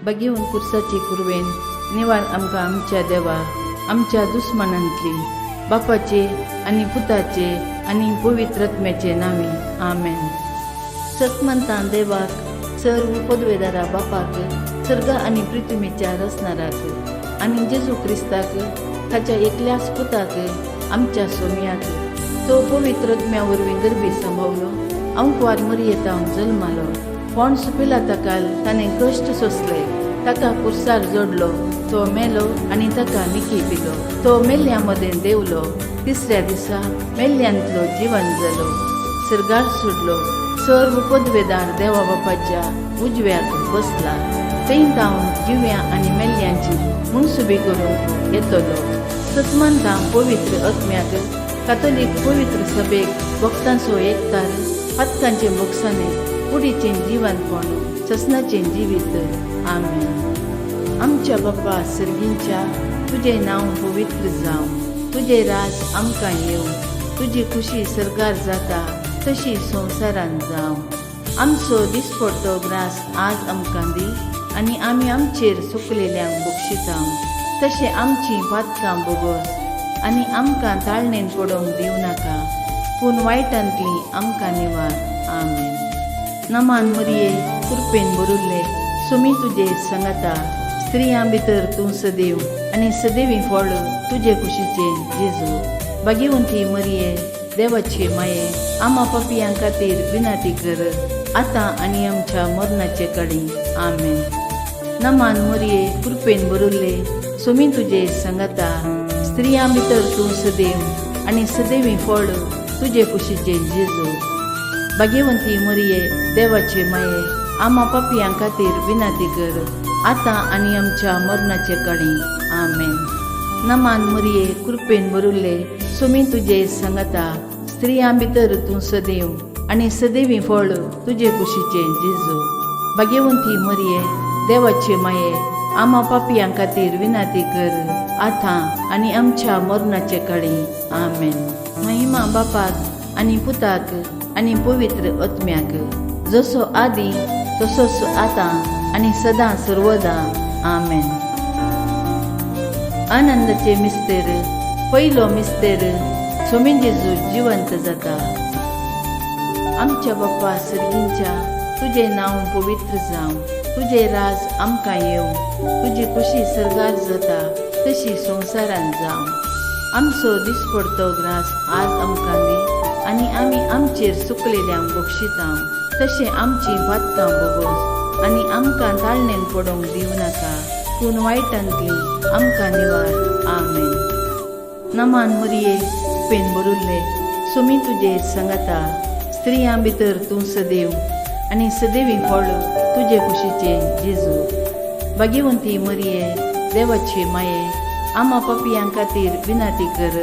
बघिवन कुर्साची कुरवेन निवार आमकां आमच्या देवा आमच्या दुस्मनांतली बापाचे आनी पुताचे आनी पवित्र आत्म्याचे नावे आमेन. सतमंता देवाक सर्व पदवेदारा बापाक सर्ग आनी पृथ्वीच्या रचणाराक आनी जेजू क्रिस्ताक ताच्या एकल्याच पुताक आमच्या सोमयाक तो पवित्र आत्म्या वरवीं गर्भी सांभाळलो अंकुवार मरयेतावन जल्मालो पोंस पिलाताकाल ताणें कश्ट सोंसले ताका कुर्सार जोडलो तो मेलो आनी ताका मिकी पिलो तो मेल्ल्या मदें देवलो तिसऱ्या दिसा मेल्ल्यांतलो जिवन जालो सर्गार सुटलो सर्व पदवेदार देवा बापाच्या उजव्याक बसला थंय जावन जिव्या आनी मेल्ल्यांची मुनसुबी करूंक येतलो. सतमंता पवित्र आत्म्याक कातोलीक पवित्र सभेक वक्तांचो एकतार पातकांचे मोक्षाने कुडीचें जिवनपण ससनाचें जिवीत आमेन. आमच्या बाप्पा सर्गींच्या तुझे नांव पवित्र जावं तुझे राज आमकां येवं तुजी खुशी सरकार जाता तशी संवसारान जावं. आमचो दिसपडटो ग्रास आज आमकां दी आनी आमी आमचेर सुकलेल्यांक बक्षितां तशें आमचीं पातकां बोगोस आनी आमकां ताळणेन पडोवंक दिवं नाका पूण वायटांतली आमकां निवार आमेन. नमान मरिये कृपेन भरुल्ले सुमी तुजे सांगाता स्त्रियां भितर तूं सदैव आनी सदैवी फळ तुजे कुशीचें जेजू. भाग्यवंती मरिये देवाचे माये आमा पापियां खातीर विनाती कर आतां आनी आमच्या मरणाचे कडेन आमेन. नमान मरिये कृपेन भरुल्ले सुमी तुजे सांगाता स्त्रियां भितर तूं सदैव आनी सदैवी फळ तुजे कुशीचें जेजू. भाग्यवंती मरिये देवाचे माये आमा पापियां खातीर विनाती कर आतां आनी आमच्या मरणाचे कडेन आमेन. नमान मरिये कृपेन भरुल्ले सुमी तुजे सांगाता स्त्रियां भितर तूं सदैव आनी सदैवी फळ तुजे कुशीचें जेजू. भाग्यवंती मरिये देवाचे माये आमा पापियां खातीर विनाती कर आतां आनी आमच्या मरणाचे कडेन आमेन. महिमा बापाक आनी पुताक आनी पवित्र आत्म्याक जसो आदी तसोच आतां आनी सदां सर्वदा आमेन. आनंदाचे मिस्तेर पयलो मिस्तेर सोमी जेजू जिवंत जाता. आमच्या बाप्पा सर्गींच्या तुझे नांव पवित्र जावं तुझे राज आमकां येवं तुजी खुशी सरगार जाता तशी संवसारान जावं. आमचो दिसपडटो ग्रास आज आमकां दी आनी आमी आमचेर सुकलेल्यांक बक्षितां तशें आमचीं पातकां बोगोस आनी आमकां ताळणेन पडोवंक दिवं नाका पूण वायटांतली आमकां निवार आमेन. नमान मरिये पेन भरुल्ले सुमी तुजे सांगाता स्त्रियां भितर तूं सदैव आनी सदैवी फळ तुजे कुशीचें जेजू. भाग्यवंती मरिये देवाचे माये आमा पापियां खातीर विनाती कर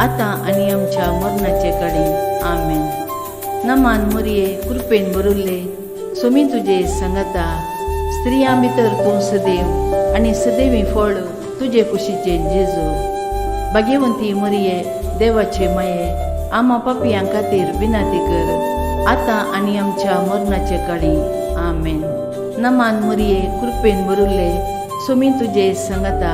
आतां आनी आमच्या मरणाचे कडेन आमेन. नमान मरिये कृपेन भरुल्ले सुमी तुजे सांगाता स्त्रियां भितर तूं सदैव आनी सदैवी फळ तुजे कुशीचें जेजू. भाग्यवंती मरिये देवाचे माये आमा पापियां खातीर विनाती कर आतां आनी आमच्या मरणाचे कडेन आमेन. नमान मरिये कृपेन भरुल्ले सुमी तुजे सांगाता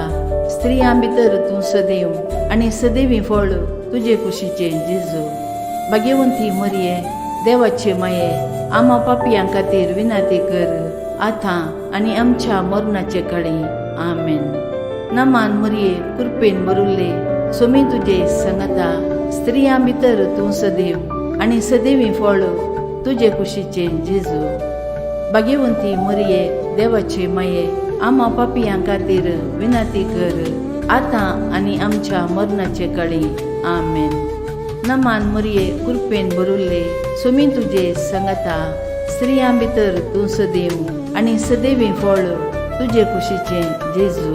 स्त्रियां भितर तूं सदैव आनी सदैवी फळ तुजे कुशीचें जेजू. भाग्यवंती मरिये देवाचे माये आमा पापियां खातीर विनाती कर आतां आनी आमच्या मरणाचे कडेन आमेन. नमान मरिये कृपेन भरुल्ले सुमी तुजे सांगाता स्त्रियां भितर तूं सदैव आनी सदैवी फळ तुजे कुशीचें जेजू. भाग्यवंती मरिये देवाचे माये आमा पापियां खातीर विनाती कर आतां आनी आमच्या मरणाचे कडेन आमेन. नमान मरिये कृपेन भरुल्ले सुमी तुजे सांगाता स्त्रियां भितर तूं सदैव आनी सदैवी फळ तुजे कुशीचें जेजू.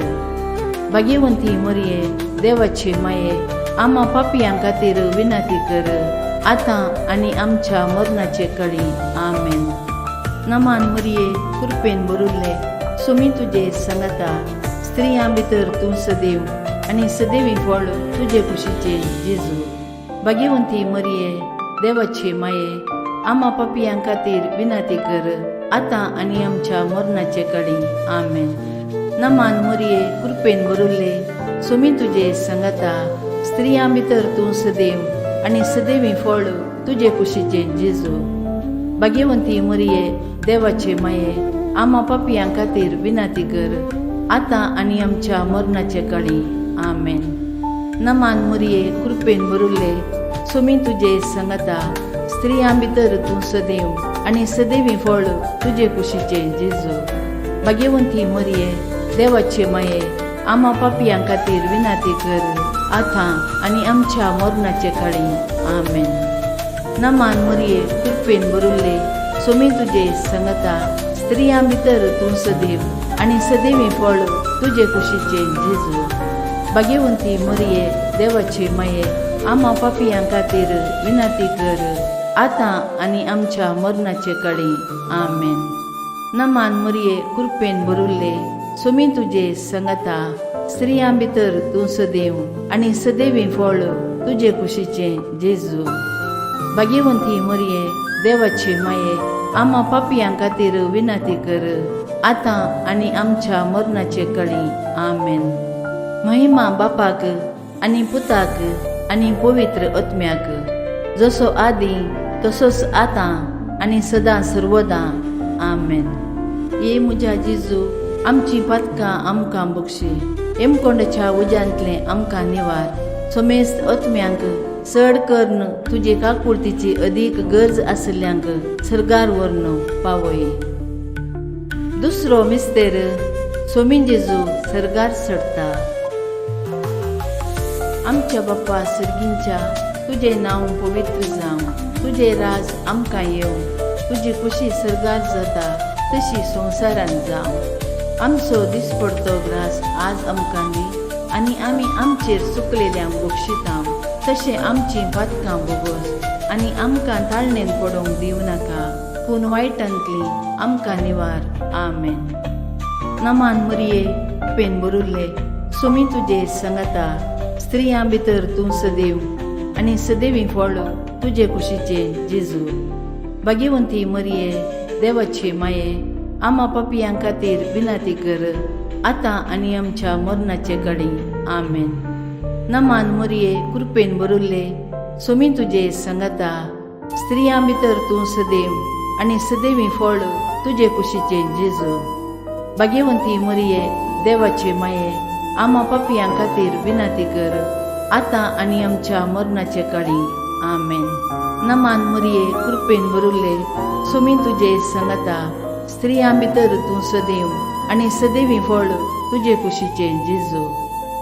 भाग्यवंती मरिये देवाचे माये आमा पापियां खातीर विनाती कर आतां आनी आमच्या मरणाचे कडेन आमेन. नमान मरिये कृपेन भरुल्ले सुमी तुजे सांगाता स्त्रियां भितर तूं सदैव आनी सदैवी फळ तुजे कुशीचें जेजू. भाग्यवंती मरिये देवाचे माये आमा पापियां खातीर विनाती कर आता आणि आमच्या मरणाचे कडी आमेन. नमान मरिये कृपेन भरुल्ले सुमी तुझे संगता स्त्रियां भितर तूं सदैव आणि सदैवी फळ तुझे कुशीचे जेजू. भाग्यवंती मरिये देवाचे माये आम्हा पापियां खातीर विनाती कर आता आणि आमच्या मरणाचे काळी आमेन. नमान मरिये कृपेन भरुल्ले सुमी तुझे संगता स्त्रियां भितर तूं सदैव आणि सदैवी फळ तुझे कुशीचे जेजू. भाग्यवंती मरिये देवाचे माये आम्हा पापियां खातीर विनाती कर आता आणि आमच्या मरणाचे काळी आमेन. नमान मरिये कृपेन भरुल्ले सुमी तुझे संगता स्त्रियां भितर तूं सदैव आणि सदैवी फळ तुझे कुशीचे जेजू. भाग्यवंती मरिये देवाचे माये आम्हा पापियां खातीर विनाती कर आता आणि आमच्या मरणाचे काळी आमेन. नमान मरिये कृपेन भरुल्ले सुमी तुझे संगता स्त्रियां भितर तूं सदैव आणि सदैवी फळ तुझे कुशीचे जेजू. भाग्यवंती मरिये देवाचे माये आम्हा पापियां खातीर विनाती कर आता आणि आमच्या मरणाचे काळी आमेन. महिमा बापाक आणि पुताक आणि पवित्र आत्म्याक जसो आदी तसोच आता आणि सदा सर्वदा आमेन. ये मुझा जेजू आमची पातकां आमकां बक्षी एमकोंडच्या उज्यांतले आमकां निवार समेस्त आत्म्यांक चड कर्ण तुजे काकुळतीची अदीक गरज आसल्यांक सर्गार व्हरून पावय. दुसरो मिस्तेर सोमी जेजू सर्गार चडटा. आमच्या बाप्पा सर्गींच्या तुझे नांव पवित्र जावं तुझे राज आमकां येवं तुजी खुशी सर्गार जाता तशी संवसारान जावं. आमचो दिसपडतो ग्रास आज आमकां दी आनी आमी आमचेर चुकलेल्यांक बक्षितां तशें आमची पातकां बोगोस आनी आमकां ताळणेन पडोवंक दिवं नाका पूण वायटांतली आमकां निवार आमेन. नमान मरिये कृपेन भरुल्ले सुमी तुझे संगता स्त्रियां भितर तूं सदैव आणि सदैवी फळ तुझे कुशीचे जेजू. भाग्यवंती मरिये देवाचे माये आम्हा पापियां खातीर विनाती कर आता आणि आमच्या मरणाचे काळी आमेन. नमान मरिये कृपेन भरुल्ले सुमी तुझे संगता स्त्रियां भितर तूं सदैव आणि सदैवी फळ तुझे कुशीचे जेजू. भाग्यवंती मरिये देवाचे माये आम्हा पापियां खातीर विनाती कर आता आणि आमच्या मरणाचे काळी आमेन. नमान मरिये कृपेन भरुल्ले सुमी तुझे संगता स्त्रियां भितर तूं सदैव आणि सदैवी फळ तुझे कुशीचे जेजू.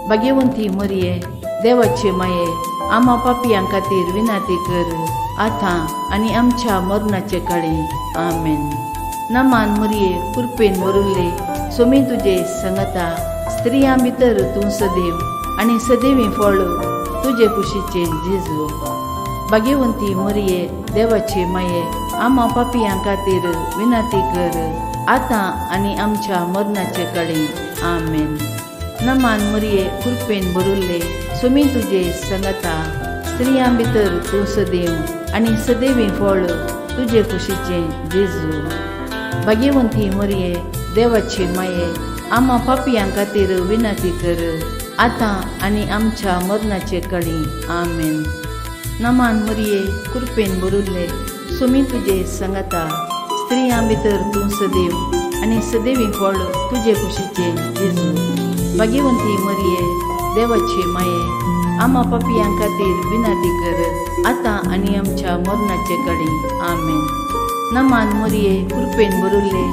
भाग्यवंती मरिये देवाचे माये आम्हा पापियां खातीर विनाती कर आता आणि आमच्या मरणाचे काळी आमेन. नमान मरिये कृपेन भरुल्ले सुमी तुझे संगता स्त्रियां भितर तूं सदैव आणि सदैवी फळ तुझे कुशीचे जेजू. भाग्यवंती मरिये देवाचे माये आम्हा पापियां खातीर विनाती कर आता आणि आमच्या मरणाचे काळी आमेन. नमान मरिये कृपेन भरुल्ले सुमी तुझे संगता स्त्रियां भितर तूं सदैव आणि सदैवी फळ तुझे कुशीचे जेजू. भाग्यवंती मरिये देवाचे माये आम्हा पापियां खातीर विनाती कर आता आणि आमच्या मरणाचे काळी आमेन. नमान मरिये कृपेन भरुल्ले सुमी तुझे संगता स्त्रियां भितर तूं सदैव आणि सदैवी फळ तुझे कुशीचे जेजू. भाग्यवंती मरिये देवाचे माये आम्हा पापियां खातीर विनाती कर आता आणि आमच्या मरणाचे काळी आमेन. नमान मरिये कृपेन भरुल्ले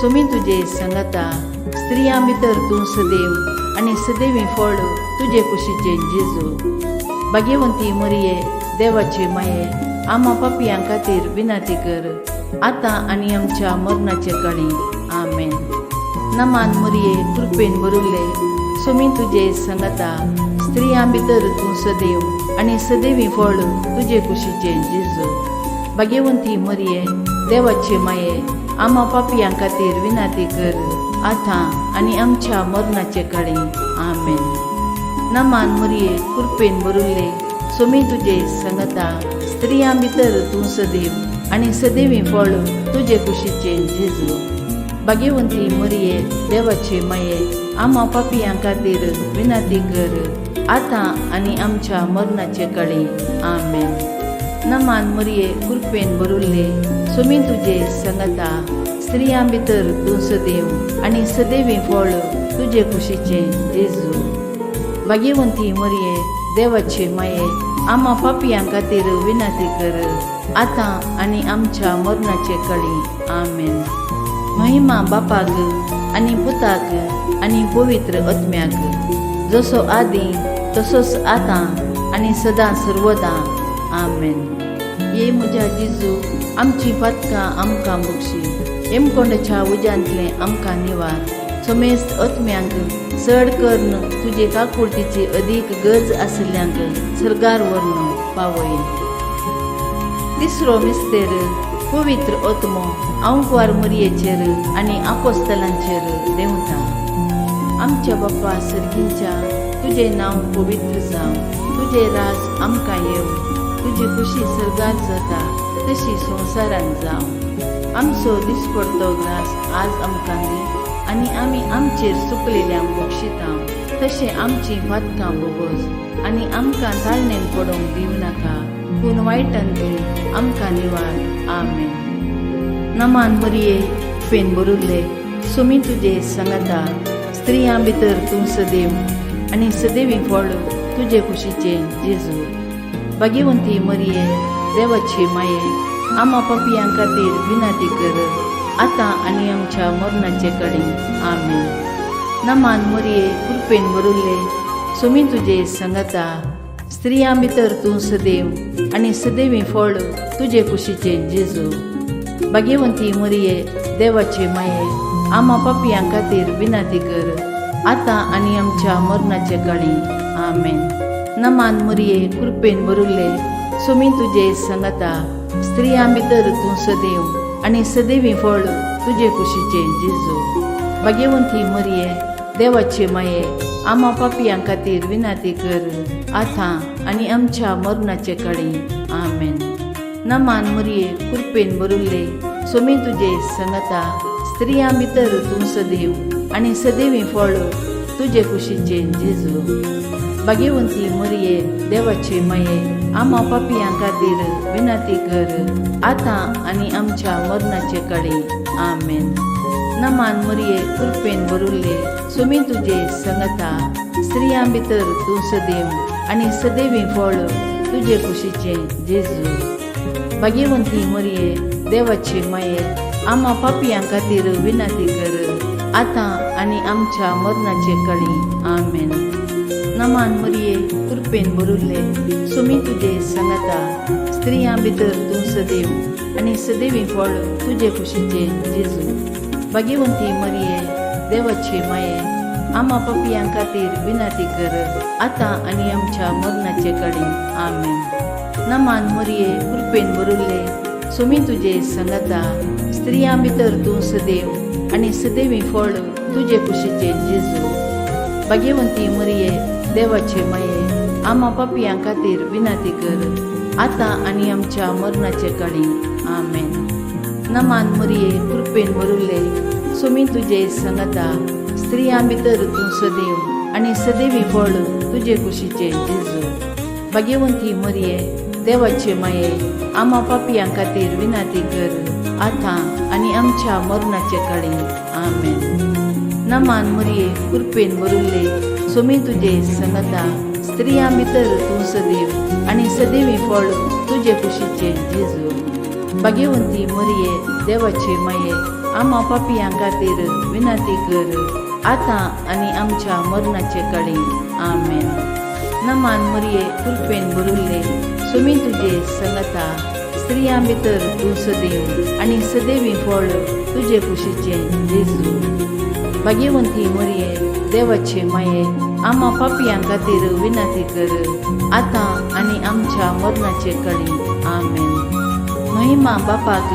सुमी तुझे संगता स्त्रियां भितर तूं सदैव आणि सदैवी फळ तुझे कुशीचे जेजू. भाग्यवंती मरिये देवाचे माये आम्हा पापियां खातीर विनाती कर आता आणि आमच्या मरणाचे काळी आमेन. नमान मरिये कृपेन भरुल्ले सुमी तुझे संगता स्त्रियां भितर तूं सदैव आणि सदैवी फळ तुझे कुशीचे जेजू. भाग्यवंती मरिये देवाचे माये आम्हा पापियां खातीर विनाती कर आता आणि आमच्या मरणाचे काळी आमेन. नमान मरिये कृपेन भरुल्ले सुमी तुझे संगता स्त्रियां भितर तूं सदैव आणि सदैवी फळ तुझे कुशीचे जेजू. भाग्यवंती मरिये देवाचे माये, आम्हा पापियां खातीर विनंती कर, आता आणि आमच्या मरणाचे काळी. आमेन. नमान मरिये कृपेन भरुल्ले, सुमी तुझे संगता, स्त्रियां भितर तूं सदैव आणि सदैवी फळ तुझे कुशीचे जेजू. भाग्यवंती मरिये देवाचे माये, आम्हा पापियां खातीर विनंती कर, आता आणि आमच्या मरणाचे काळी. आमेन. महिमा बापाक आणि पुताक आणि पवित्र आत्म्याक, जसो आदी तसोच आता आणि सदा सर्वदा. आमेन. ये म्हज्या जेजू, आमची पातकां आमकां बक्षी, एमकोंडच्या उज्यांतले आमकां निवार, समेस्त आत्म्यांक चड कर्ण तुजे काकुळतीची अदीक गरज आसल्यांक सर्गार व्हरून पावय. तिसरो मिस्तेर पवित्र आत्मो आंकवार मरियेचेर आणि आपोस्तलांचेर देंवता. आमच्या बाप्पा सर्गींच्या, तुझे नांव पवित्र जावं, तुझे राज आमकां येवं, तुजी खुशी सर्गार जाता तशी संवसारान जावं. आमचो दिसपडतो ग्रास आज आमकां दी, आणि आमी आमचेर चुकलेल्यांक बक्षिता, तशें आमची पातकां भोगोस, आणि आमकां ताळणेन पडोवंक दिवं नाका, पूण वायटांतली आमकां निवार. आमेन. नमान मरिये फेन भरुल्ले, सुमी तुजे संगता, स्त्रियां भितर तूं सदैव आणि सदैवी फळ तुझे कुशीचे जेजू. भाग्यवंती मरिये देवाचे माये, आम्हा पापियां खातीर विनंती कर, आता आणि आमच्या मरणाचे काळी. आमेन. नमान मरिये कृपेन भरुल्ले, सुमी तुझे संगता, स्त्रियां भितर तूं सदैव आणि सदैवी फळ तुझे कुशीचे जेजू. भाग्यवंती मरिये देवाचे माये, आम्हा पापियां खातीर विनंती कर, आता आणि आमच्या मरणाचे काळी. आमेन. नमान मरिये कृपेन भरुल्ले, सुमी तुझे संगता, स्त्रियां भितर तूं सदैव आणि सदैवी फळ तुझे कुशीचे जेजू. भाग्यवंती मरिये देवाचे माये, आम्हा पापियां खातीर विनंती कर, आता आणि आमच्या मरणाचे काळी. आमेन. नमान मरिये कृपेन भरुल्ले, सुमी तुझे संगता, स्त्रियां भितर तूं सदैव आणि सदैवी फळ तुझे कुशीचे जेजू. भाग्यवंती मरिये देवाचे माये, आम्हा पापियां खातीर विनंती कर, आता आणि आमच्या मरणाचे काळी. आमेन. नमान मरिये कृपेन भरुल्ले, सुमी तुझे संगता, स्त्रियां भितर तूं सदैव आणि सदैवी फळ तुझे कुशीचे जेजू. भाग्यवंती मरिये देवाचे माये, आम्हा पापियां खातीर विनंती कर, आता आणि आमच्या मरणाचे काळी. आमेन. नमान मरिये कृपेन भरुल्ले, सुमी तुझे संगता, स्त्रियां भितर तूं सदैव आणि सदैवी फळ तुझे कुशीचे जेजू. भाग्यवंती मरिये देवाचे माये, आम्हा पापियां खातीर विनंती कर, आता आणि आमच्या मरणाचे काळी. आमेन. नमान मरिये कृपेन भरुल्ले, सुमी तुझे संगता, स्त्रियां भितर तूं सदैव आणि सदैवी फळ तुझे कुशीचे जेजू. भाग्यवंती मरिये देवाचे माये, आम्हा पापियां खातीर विनंती कर, आता आणि आमच्या मरणाचे काळी. आमेन. नमान मरिये कृपेन भरुल्ले, सुमी तुझे संगता, स्त्रियां भितर तूं सदैव आणि सदैवी फळ तुझे कुशीचे जेजू. भाग्यवंती मरिये देवाचे माये, आम्हा पापियां खातीर विनंती कर, आता आणि आमच्या मरणाचे काळी. आमेन. नमान मरिये कृपेन भरुल्ले, सुमी तुझे संगता, स्त्रियां भितर तूं सदैव आणि सदैवी फळ तुझे कुशीचे जेजू. भाग्यवंती मरिये देवाचे माये, आम्हा पापियां खातीर विनंती कर, आता आणि आमच्या मरणाचे काळी. आमेन. नमान मरिये कृपेन भरुल्ले, सुमी तुझे संगता, स्त्रियां भितर तूं सदैव आणि सदैवी फळ तुझे कुशीचे जेजू. भाग्यवंती मरिये देवाचे माये, आम्हा पापियां खातीर विनंती कर, आता आणि आमच्या मरणाचे काळी. आमेन. महिमा बापाक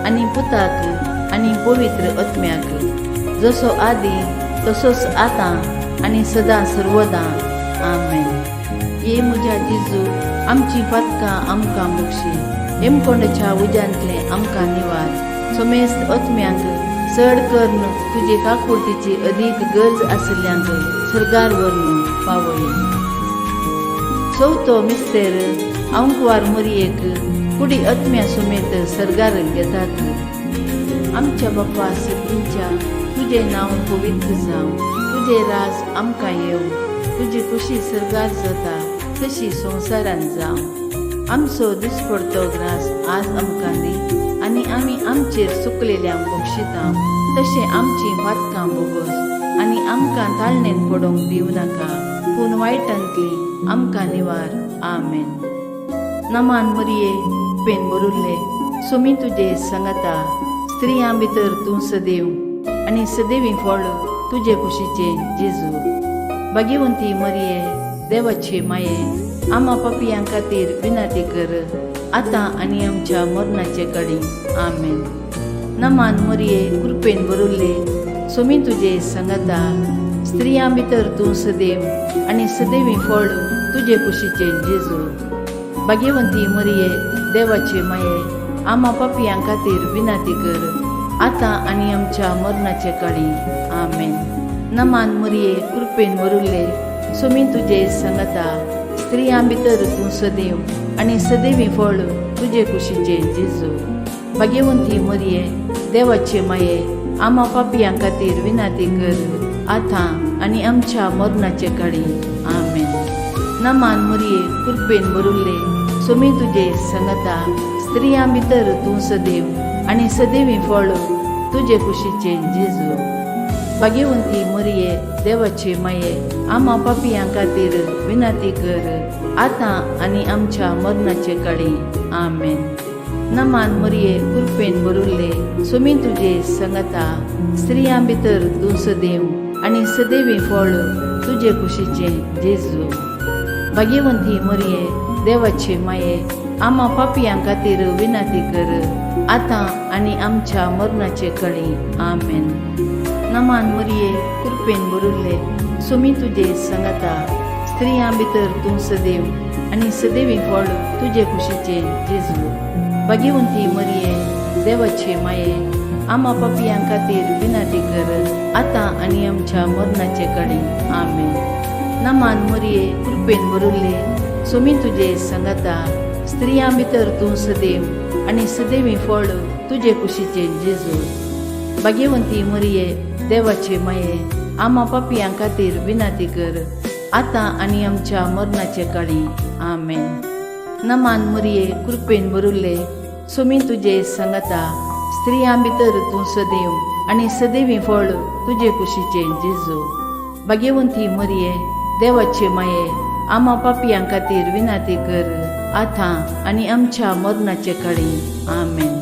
आणि पुताक आणि पवित्र आत्म्याक, जसो आदी तसोच आता आणि सदा सर्वदा. आमेन. ये म्हज्या जेजू, आमची पातकां आमकां बक्षी, एमकोंडच्या उज्यांतले आमकां निवार सोमेस्त ओतम्यांक चड करून तुजे काकुळतीची अदीक गरज आसल्यांक सर्गार व्हरून पावय. चवथो मिस्तेर आंकवार मरयेक कुडी आत्म्या समेत सर्गार घेतात. आमच्या बाप्पा सर्गींच्या तुझे नांव पवित्र जावं, तुझे राज आमकां येवं, तुजी खुशी सर्गार जाता तशी संवसारान जावं. आमचो दिसपडतो ग्रास आज आमकां दी आनी आमी आमचेर चुकलेल्यांक बक्षितां, तशें आमची वातकां बोगोस आनी आमकां ताळणेन पडोवंक दिवं नाका, पूण वायटांतली आमकां निवार. आमेन. नमान मरिये पेन बरुल्ले सुमी तुजे सांगाता, स्त्रियां भितर तूं सदैव आनी सदैवी फळ तुजे कुशीचे जेजू. भाग्यवंती मरिये देवाचे माये, आम्हा पापियां खातीर विनाती कर, आतां आनी आमच्या मरणाचे कडी. आमेन. नमान मरिये कृपेन बरुल्ले सुमी तुजे सांगाता, स्त्रियां भितर तूं सदैव आनी सदैवी फळ तुजे कुशीचे जेजू. भाग्यवंती मरिये देवाचे माये, आम्हा पापियां खातीर विनाती कर, आतां आनी आमच्या मरणाचे काळी. आमेन. नमान मरिये कृपेन बरुल्ले सुमी तुजे सांगाता, स्त्रियां भितर तूं सदैव आनी सदैवी फळ तुजे कुशीचे जेजू. भाग्यवंती मरिये देवाचे माये, आम्हा पापियां खातीर विनाती कर, आतां आनी आमच्या मरणाचे काळी. आमेन. नमान मरिये कृपेन बरुल्ले सुमी तुजे सांगाता, स्त्रियां भितर तूं सदैव आनी सदैवी फळ तुजे कुशीचे जेजू. भाग्यवंती मरिये देवाचे माये, आम्हा पापियां खातीर विनाती कर, आतां आनी आमच्या मरणाचे काळी. आमेन. नमान मरिये कृपेन बरुल्ले सुमी तुजे सांगाता, स्त्रियां भितर तूं सदैव आनी सदैवी फळ तुजे कुशीचे जेजू. भाग्यवंती मरिये देवाचे माये, आम्हा पापियां खातीर विनाती कर, आतां आनी आमच्या मरणाचे काळी. आमेन. नमान मरिये कृपेन बरुल्ले सुमी तुजे सांगाता, स्त्रियां भितर तूं सदैव आनी सदैवी फळ तुजे कुशीचे जेजू. भाग्यवंती मरिये देवाचे माये, आम्हा पापियां खातीर विनाती कर, आतां आनी आमच्या मरणाचे काळी. आमेन. नमान मरिये कृपेन बरुल्ले सुमी तुजे सांगाता, स्त्रियां भितर तूं सदैव आनी सदैवी फळ तुजे कुशीचे जेजू. भाग्यवंती मरिये देवाचे माये, आम्हा पापियां खातीर विनाती कर, आतां आनी आमच्या मरणाचे काळी. आमेन. नमान मरिये कृपेन बरुल्ले सुमी तुजे सांगाता, स्त्रियां भितर तूं सदैव आनी सदैवी फळ तुजे कुशीचे जेजू. भाग्यवंती मरिये देवाचे माये, आम्हा पापियां खातीर विनाती कर, आतां आनी आमच्या मरणाचे काळी. आमेन.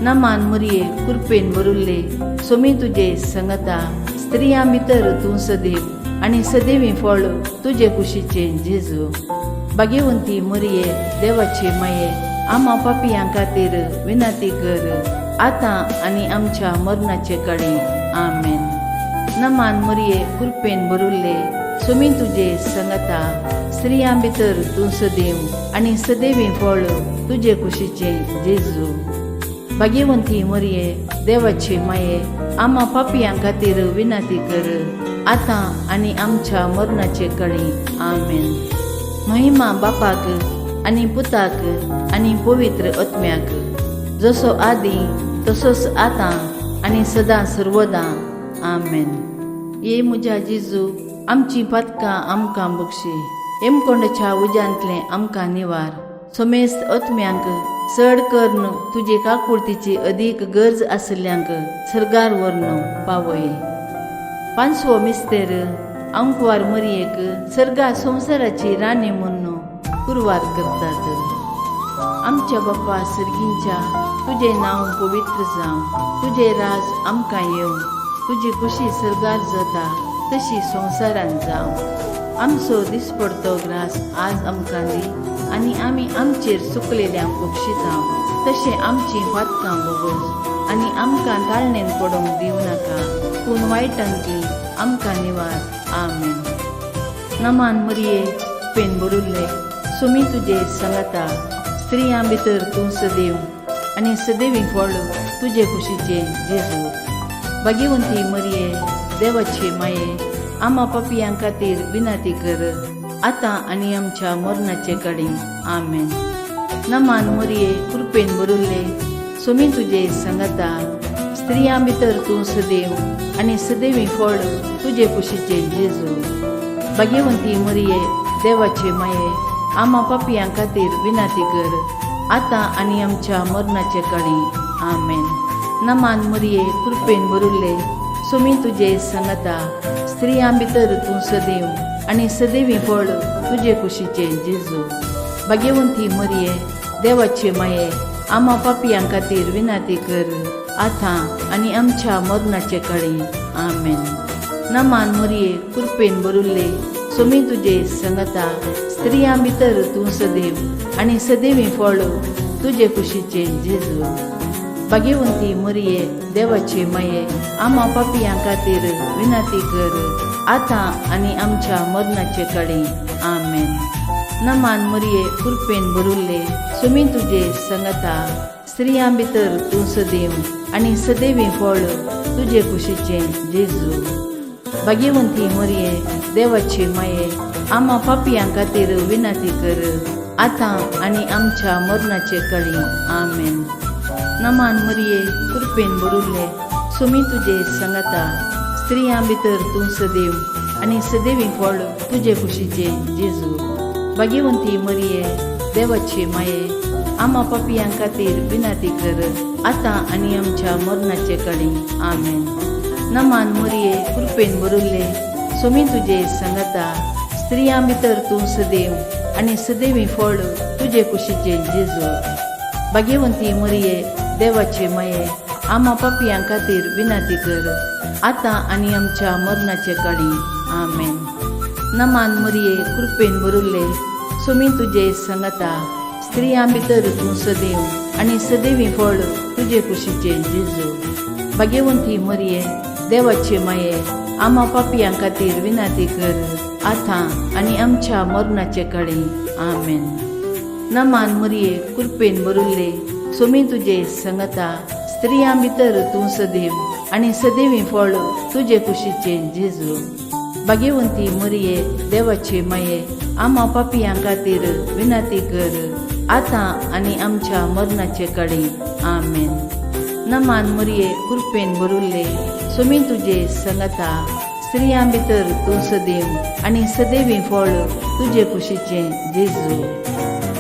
नमान मरिये कृपेन बरुल्ले सुमी तुजे सांगाता, स्त्रियां भितर तूं सदैव आनी सदैवी फळ तुजे कुशीचे जेजू. भाग्यवंती मरिये देवाचे माये, आम्हा पापियां खातीर विनाती कर, आतां आनी आमच्या मरणाचे काळी. आमेन. नमान मरिये कृपेन बरुल्ले सुमी तुजे सांगाता, स्त्रियां भितर तूं सदैव आनी सदैवी फळ तुजे कुशीचे जेजू. भाग्यवंती मरिये देवाचे माये, आम्हा पापियां खातीर विनाती कर, आतां आनी आमच्या मरणाचे काळी. आमेन. महिमा बापाक आनी पुताक आनी पवित्र आत्म्याक, जसो आदी तसोच आतां आनी सदां सर्वदां. आमेन. ये म्हज्या जेजू, आमची पातकां आमकां बक्षी, एमकोंडच्या उज्यांतले आमकां निवार, सोमेस्त आत्म्यांक चड करून तुजे काकुळतीची अदीक गरज आसल्यांक सर्गार व्हरून पावय. पांचवो मिस्तेर आंकवार मरयेक सर्गा संवसाराची राणी म्हणून कुरवार करतात. आमच्या बाप्पा सर्गींच्या तुझे नांव पवित्र जावं, तुझे राज आमकां येवं, तुजी खुशी सर्गार जाता तशी संवसारान जावं. आमचो दिसपडतो ग्रास आज आमकां दी आनी आमी आमचेर चुकलेल्यांक बक्षितां, तशें आमची वातकां बोगोस आनी आमकां ताळणेन पडोवंक दिवं नाका, पूण वायटांतली आमकां निवार. आमेन. नमान मरिये पेन बरुल्ले सुमी तुजे सांगाता, स्त्रियां भितर तूं सदैव आनी सदैवी फळ तुजे कुशीचे जेजू. भाग्यवंती मरिये, देवाचे माये, आम्हा पापियां खातीर विनंती कर, आता आनी आमच्या मरणाचे काळी. आमेन. नमान मरिये, कृपेन भरिल्ले, स्वामी तुजे सांगाता, स्त्रियां भितर तूं सदैव आनी सदैवी फळ तुजे कुशीचे जेजू. भाग्यवंती मरिये, देवाचे माये, आम्हा पापियां खातीर विनंती कर, आता आनी आमच्या मरणाचे काळी. आमेन. नमान मरिये, कृपेन भरिल्ले, स्वामी तुजे सांगाता, स्त्रियां भितर तूं सदैव आनी सदैवी फळ तुजे कुशीचे जेजू. भाग्यवंती मरिये, देवाचे माये, आम्हा पापियां खातीर विनंती कर, आता आनी आमच्या मरणाचे काळी. आमेन. नमान मरिये, कृपेन भरिल्ले, स्वामी तुजे सांगाता, स्त्रियां भितर तूं सदैव आनी सदैवी फळ तुजे कुशीचे जेजू. भाग्यवंती मरिये, देवाचे माये, आम्हा पापियां खातीर विनंती कर, आता आनी आमच्या मरणाचे काळी. आमेन. नमान मरिये, कृपेन भरिल्ले, स्वामी तुजे सांगाता, स्त्रियां भितर तूं सदैव आनी सदैवी फळ तुजे कुशीचे जेजू. भाग्यवंती मरिये, देवाचे माये, आम्हा पापियां खातीर विनंती कर, आता आनी आमच्या मरणाचे काळी. आमेन. नमान मरिये, कृपेन भरिल्ले, स्वामी तुजे सांगाता, स्त्रियां भितर तूं सदैव आनी सदैवी फळ तुजे कुशीचे जेजू. भाग्यवंती मरिये, देवाचे माये, आम्हा पापियां खातीर विनंती कर, आता आनी आमच्या मरणाचे काळी. आमेन. नमान मरिये, कृपेन भरिल्ले, स्वामी तुजे सांगाता, स्त्रियां भितर तूं सदैव आनी सदैवी फळ तुजे कुशीचे जेजू. भाग्यवंती मरिये, देवाचे माये, आम्हा पापियां खातीर विनंती कर, आता आनी आमच्या मरणाचे काळी. आमेन. नमान मरिये, कृपेन भरिल्ले, स्वामी तुजे सांगाता, स्त्रियां भितर तूं सदैव आनी सदैवी फळ तुजे कुशीचे जेजू. भाग्यवंती मरिये, देवाचे माये, आम्हा पापियां खातीर विनंती कर, आता आनी आमच्या मरणाचे काळी. आमेन. नमान मरिये, कृपेन भरिल्ले, स्वामी तुजे सांगाता, स्त्रियां भितर तूं सदैव आनी सदैवी फळ तुजे कुशीचे जेजू. भाग्यवंती मरिये, देवाचे माये, आम्हा पापियां खातीर विनंती कर, आता आनी आमच्या मरणाचे काळी. आमेन. नमान मरिये, कृपेन भरिल्ले, स्वामी तुजे सांगाता, स्त्रियां भितर तूं सदैव आनी सदैवी फळ तुजे कुशीचे जेजू.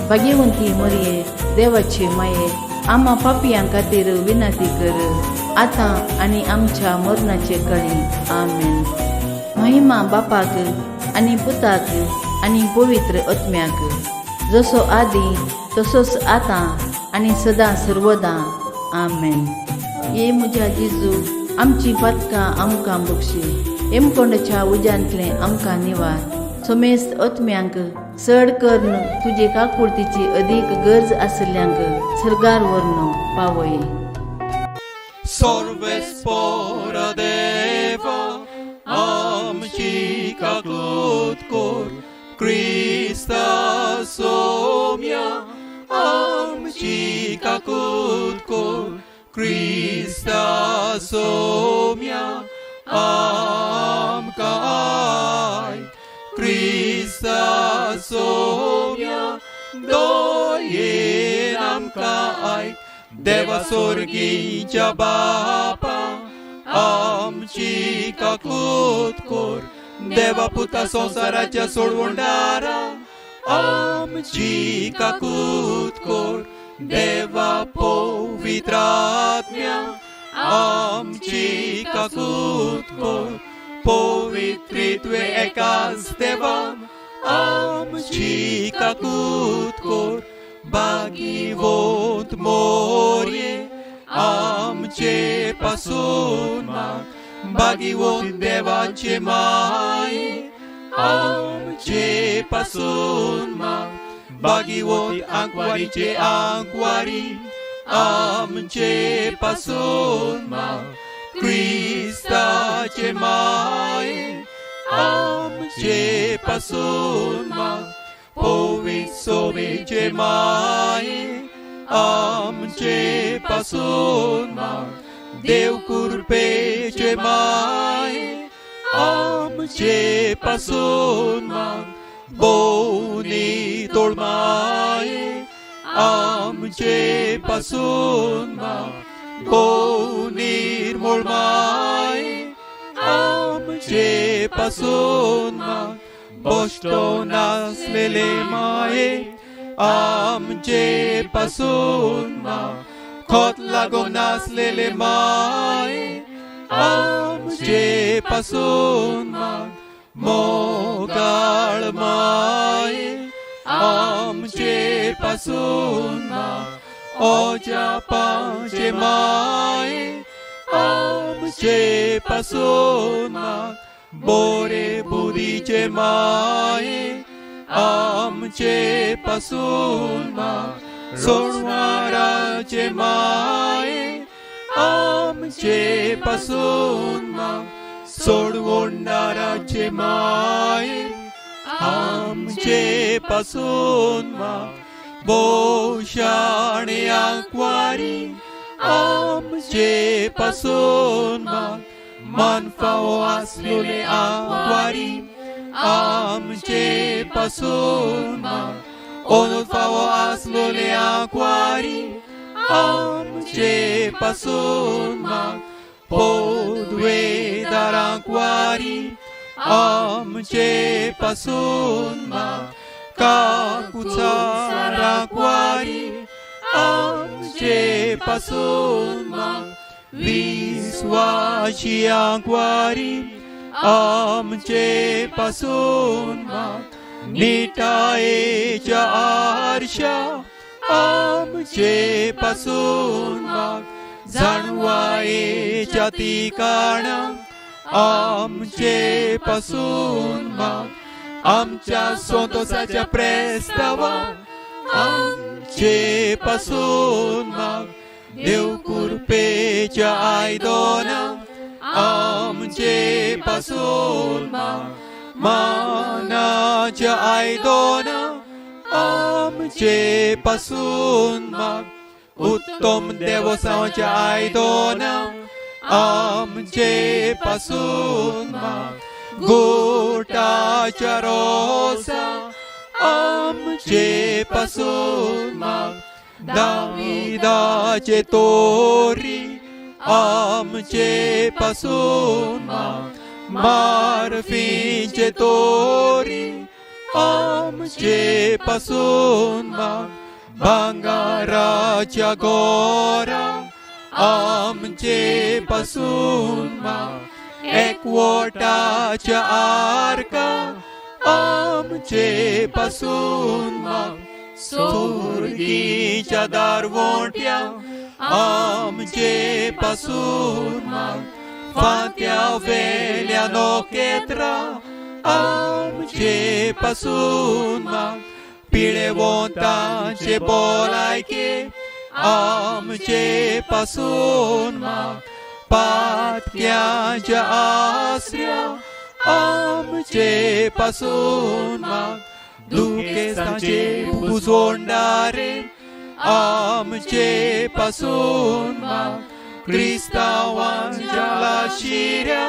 भाग्यवंती मरिये, देवाचे माये, आम्हा पापियां खातीर विनंती कर, आता आनी आमच्या मरणाचे काळी. आमेन. महिमा बापाक आनी पुताक आनी पवित्र आत्म्याक, जसो आदी तसोच आता आनी सदां सर्वदा. आमेन. ये म्हज्या जेजू, आमची पातकां आमकां बक्षी, हेमकोंडाच्या उज्यांतले आमकां निवार, समेस्त आत्म्यांक चड करून तुजे काकुळतीची अदीक गरज आसल्यांक सर्गार व्हरून पावय. सर्वेस्परा देवा, आमची काकुळट कर, क्रिस्ता सोम्या, आमची काकुळट कर, क्रिस्ता सोम्या, आमकां आय, क्रिस्ता सोम्या, दयेन आमकां आय. देवा स्वर्गीच्या बापा, आमची काकुळट कर, देवा पुता संसाराच्या सोडवणदारा, आमची काकुळट कर, देवा पवित्र आत्म्या, आमची काकुळट कर, पवित्रित्वे एकाच देवा, आमची काकुळट कर. भाग्यवंत मोरये, आमचे पासून माग, भाग्यवंत देवाचे माये, आमचे पासून माग, भाग्यवंत आंकवारीचे आंकवारी, आमचे पासून माग, क्रिस्ताचे माये, आमचे पासून माग, पोवीत सोबेचे माये आमचे पासून माग देव कृपेचे माये आमचे पासून माग बोनी तोळमाये आमचे पासून माग बो निर्मूळ माये आमचे पासून माग बोष्टो नासलेले माये आमचे पासून माग खोत लागो नासलेले माये आमचे पासून माग मोगाळ माये आमचे पासून माग ओजा पाचे माये आमचे पासून माग बोरे बुदीचे माये आमचे पासून माग सोडवाराचे माये आमचे पासून माग सोडवणाराचे माये आमचे पासून माग बोशाणे आंकवारी आमचे पासून माग मनफावो आसलेले आंकवारी आमचे पासून माग ओनफावो आसलेले आंकवारी आमचे पासून माग पोदवेदार आंकवारी आमचे पासून माग काकुचार आंकवारी आमचे पासून माग विश्वाची आंकवारी आमचे पासून माग निटायेच्या आरशा आमचे पासून माग जाणवायेच्या ठिकाणा आमचे पासून माग आमच्या संतोषाच्या प्रेस्तावा आमचे पासून माग देव कृपेच्या आयदोना आमचे पासून माग मानाच्या आयदोना आमचे पासून माग उत्तम देवसांच्या आयदोना आमचे पासून माग गोटाच्या रोसा आमचे पासून माग दाविदाचे तोरी आमचे पासून माग मार्फीचे तोरी आमचे पासून माग भांगाराच्या गोरा आमचे पासून माग एकवटाच्या आरका आमचे पासून माग स्वर्गीच्या दारवोंट्या आमचे पासून माग फात्या वेल्या नोकेत्रा आमचे पासून माग पिळेवंतांचे बोलायके आमचे पासून माग पातक्याच्या आसऱ्या आमचे पासून माग दुखेसांचे बुजवणारे आमचे पासून माग क्रिस्तावांच्या लाशिऱ्या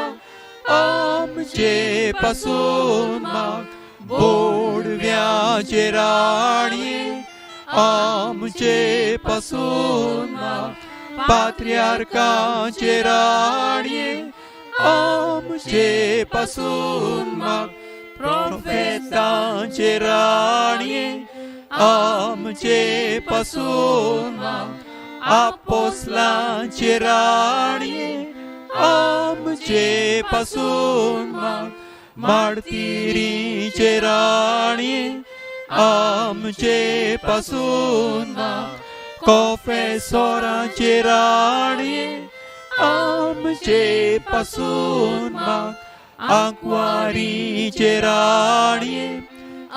आमचे पासून माग बोडव्याचे राणीये आमचे पासून माग पात्र्यार्काचे राणीये आमचे पासून माग प्रोफेतांचे राणीये आमचे पासून माग आपोस्लांचे राणीये आमचे पासून माग मार्तिरीचे राणीये आमचे पासून माग कॉफेसोरांचे राणीये आमचे पासून माग आंकवारीचे राणीये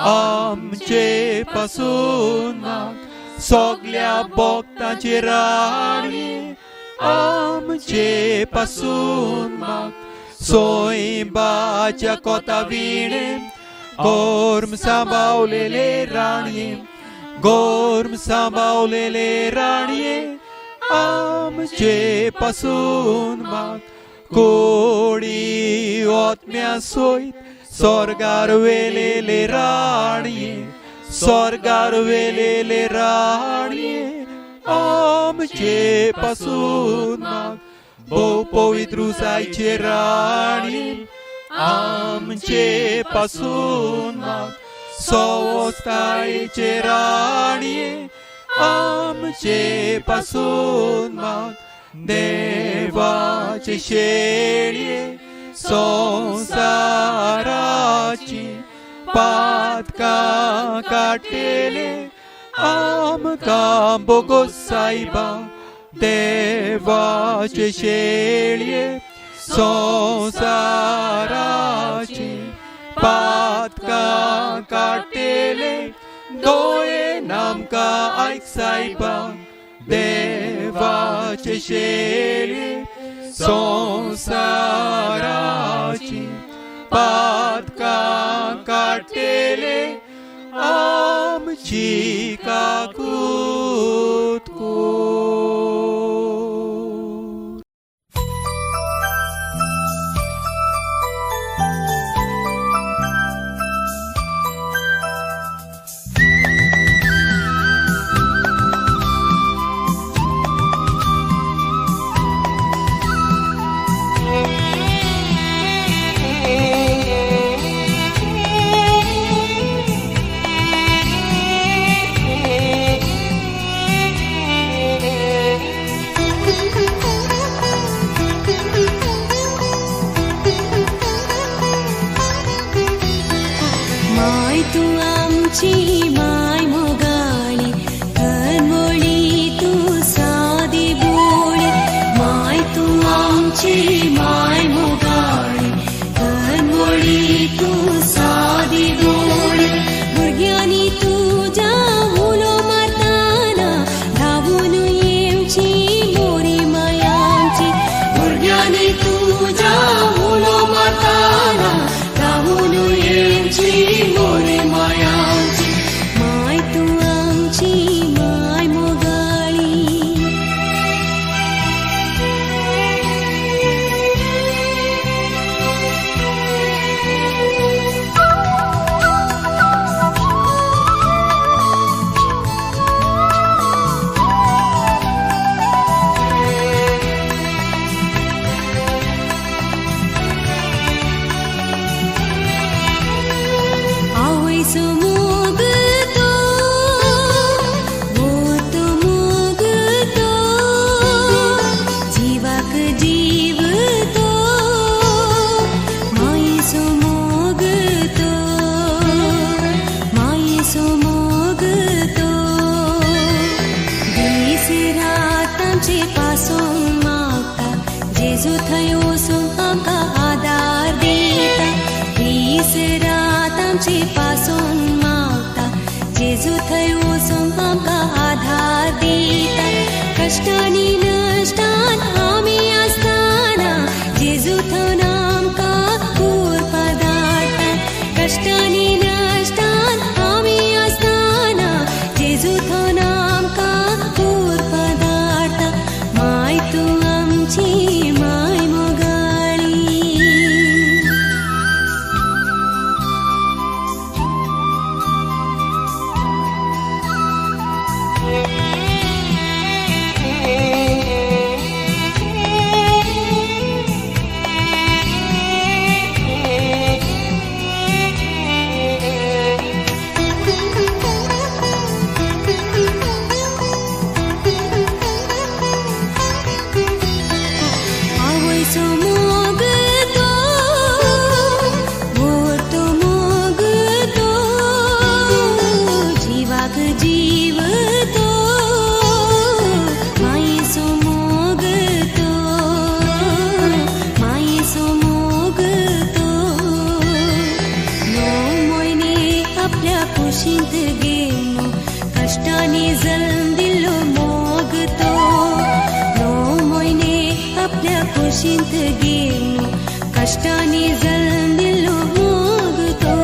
आमचे पासून माग सगल्या भक्तांचे राणीये आमचे पासून माग सोयबाच्या कोता विणे गोर्म सांभाळलेले राणीये, गोर्म सांभाळलेले राणीये, आमचे पासून माग. कोडी ओतम्या सोयीत स्वर्गार वेलेले राणीये, स्वर्गार वेलेले राणीये, आमचे पासून माग. भोव पवित्रुसायचे राणीये, आमचे पासून माग. सवस्तायचे राणीये, आमचे पासून माग. देवाचे शेळये संसाराची पातकां काटेले, आमकां बोगो सायबा. देवाचे शेळये संसाराची पातकां काटेले, दोळेन आमकां आयक सायबा. देवाचे शेळये संसाराची पातकां काटेले, आमची काकूत कोर. माय तू आमची माय मोगाळी, कणमोळी तू साधी बोळी. माय तू आमची माय मोगाळी, कणमोळी तू साधी बोळी. भुरग्यांनी तुझ्या उलो मारताना धावून येवची मोरी मायांची. भुरग्यांनी तुझ्या उलो मारताना धावून येवची मोरी मायांची. माय तू आमची माय मोगाळी. आवयसो मोगतो, वोतो मोगतो, जीवाक जीवतो. मायेसो मोगतो, मायेसो मोगतो. दीस रात आमचे पासून मागता, जेजू थंय वचून आमकां आदार दिता. दीस रात आमचे पासून मागता, जेजू थंय वचून आमकां आधार दिता. कश्टांनी नश्टान आमी आसताना जेजू थंय आमकां उरपा धाडटा. कश्टांनी नश्टान आमी आसताना जेजू थंय आमकां उरपा धाडटा. माय तू आमची माय मोगाळी. आवयसो मोगतो, वोतो मोगतो, जीवाक जीवतो. मायेसो मोगतो, मायेसो मोगतो. 9 म्हयने आपल्या कुशींत गेलो, कश्टांनी जल्म दिलो मोगतो. 9 म्हयने आपल्या कुशींत गेलो, कश्टांनी जल्म दिलो मोगतो.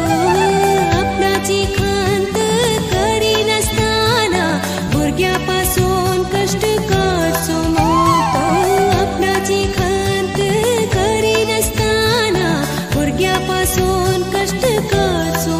सोन कष्ट काचो